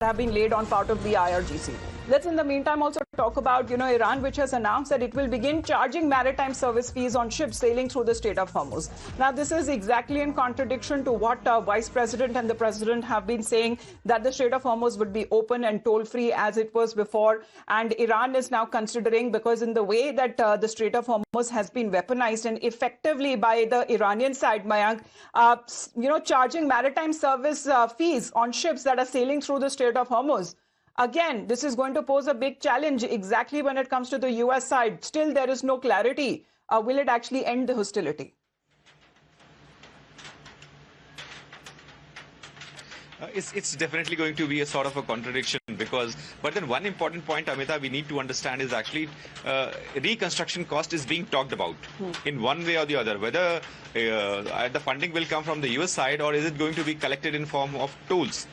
have been laid on part of the IRGC. Let's in the meantime also talk about, Iran, which has announced that it will begin charging maritime service fees on ships sailing through the Strait of Hormuz. Now, this is exactly in contradiction to what Vice President and the President have been saying, that the Strait of Hormuz would be open and toll-free as it was before. And Iran is now considering, because in the way that the Strait of Hormuz has been weaponized and effectively by the Iranian side, Mayank, charging maritime service fees on ships that are sailing through the Strait of Hormuz. Again, this is going to pose a big challenge exactly when it comes to the US side. Still, there is no clarity. Will it actually end the hostility? It's definitely going to be a sort of a contradiction but then one important point, Amita, we need to understand is actually reconstruction cost is being talked about in one way or the other, whether the funding will come from the US side or is it going to be collected in form of tolls.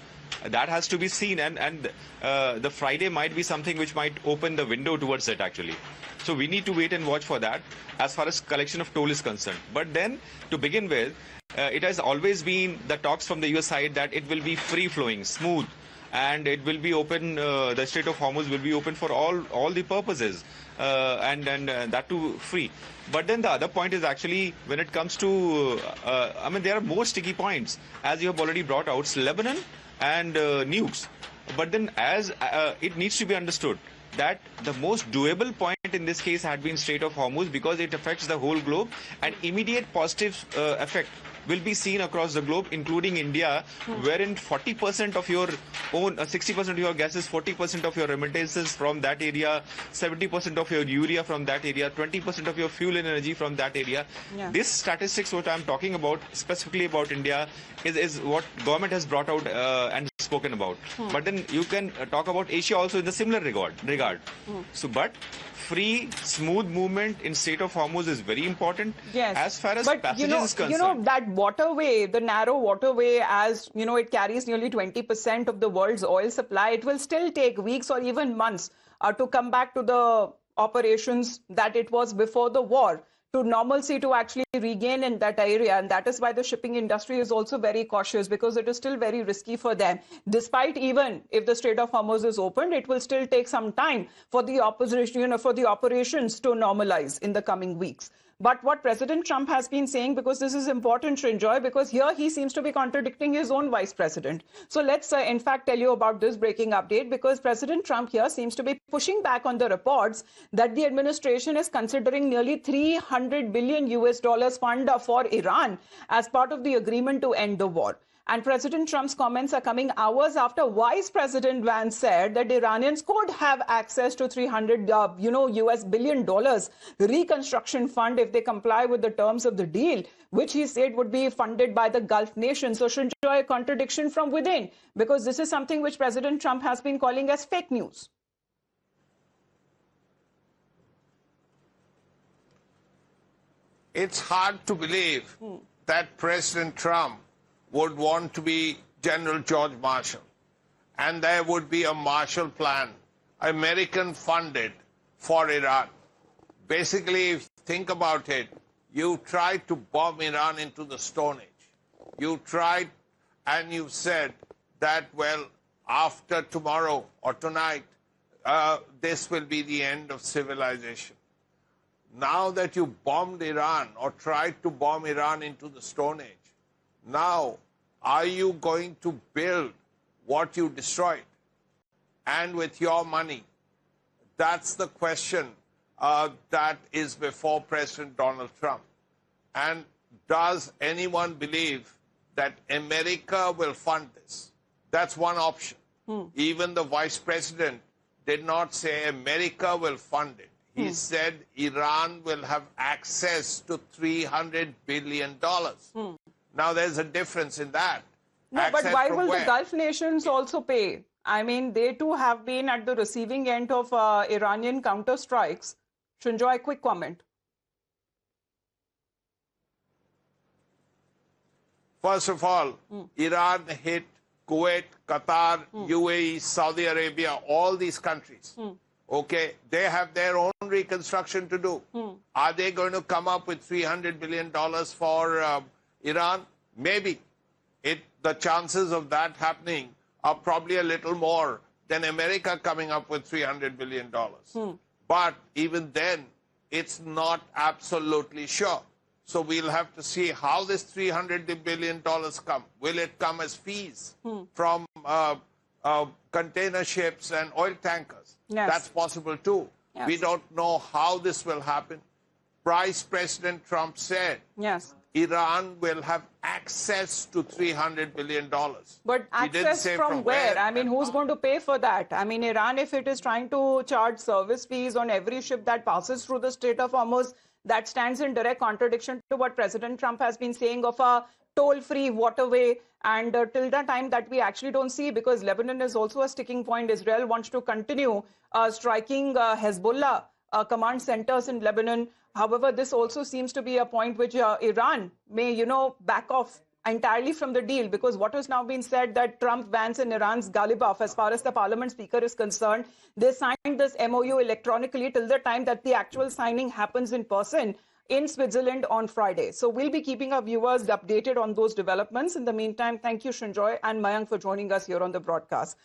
That has to be seen, and the Friday might be something which might open the window towards it actually. So we need to wait and watch for that as far as collection of toll is concerned. But then to begin with, it has always been the talks from the US side that it will be free-flowing, smooth, and it will be open, the Strait of Hormuz will be open for all the purposes, and that too free. But then the other point is actually when it comes to, there are more sticky points, as you have already brought out, Lebanon and nukes. But then as it needs to be understood that the most doable point in this case had been Strait of Hormuz because it affects the whole globe, and immediate positive effect will be seen across the globe, including India, wherein 40% of your own, 60% of your gases, 40% of your remittances from that area, 70% of your urea from that area, 20% of your fuel and energy from that area. Yeah. This statistics, what I'm talking about, specifically about India, is what government has brought out and spoken about. But then you can talk about Asia also in the similar regard. So, but free, smooth movement in Strait of Hormuz is very important. Yes. As far as passages is concerned. That waterway, the narrow waterway, as it carries nearly 20% of the world's oil supply. It will still take weeks or even months to come back to the operations that it was before the war, to normalcy, to actually regain in that area. And that is why the shipping industry is also very cautious, because it is still very risky for them. Despite even if the Strait of Hormuz is opened, it will still take some time for the opposition, for the operations to normalize in the coming weeks. But what President Trump has been saying, because this is important to enjoy, because here he seems to be contradicting his own vice president. So let's in fact tell you about this breaking update, because President Trump here seems to be pushing back on the reports that the administration is considering nearly $300 billion US fund for Iran as part of the agreement to end the war. And President Trump's comments are coming hours after Vice President Vance said that Iranians could have access to $300 US billion reconstruction fund if they comply with the terms of the deal, which he said would be funded by the Gulf nations. So should enjoy a contradiction from within, because this is something which President Trump has been calling as fake news. It's hard to believe that President Trump would want to be General George Marshall, and there would be a Marshall Plan, American funded, for Iran. Basically, if you think about it, you tried to bomb Iran into the Stone Age. You tried and you said that, well, after tomorrow or tonight, this will be the end of civilization. Now that you bombed Iran or tried to bomb Iran into the Stone Age, now, are you going to build what you destroyed? And with your money? That's the question that is before President Donald Trump. And does anyone believe that America will fund this? That's one option. Even the Vice President did not say America will fund it. He said Iran will have access to $300 billion. Now, there's a difference in that. No, but why will the Gulf nations also pay? I mean, they too have been at the receiving end of Iranian counterstrikes. Shunjoy, a quick comment. First of all, Iran hit Kuwait, Qatar, UAE, Saudi Arabia, all these countries. Okay, they have their own reconstruction to do. Are they going to come up with $300 billion for Iran? Maybe. The chances of that happening probably a little more than America coming up with $300 billion. But even then, it's not absolutely sure. So we'll have to see how this $300 billion come. Will it come as fees from container ships and oil tankers? Yes. That's possible too. Yes. We don't know how this will happen. Vice President Trump said Yes. Iran will have access to $300 billion. But He didn't access say from where? I mean, and who's how. going to pay for that? I mean, Iran, if it is trying to charge service fees on every ship that passes through the Strait of Hormuz, that stands in direct contradiction to what President Trump has been saying of a toll-free waterway. And till the time that we actually don't see, because Lebanon is also a sticking point, Israel wants to continue striking Hezbollah command centers in Lebanon. However, this also seems to be a point which Iran may, back off entirely from the deal, because what has now been said that Trump, Vance and Iran's Ghalibaf, as far as the parliament speaker is concerned, they signed this MOU electronically till the time that the actual signing happens in person in Switzerland on Friday. So we'll be keeping our viewers updated on those developments. In the meantime, thank you, Shinjoy and Mayank, for joining us here on the broadcast.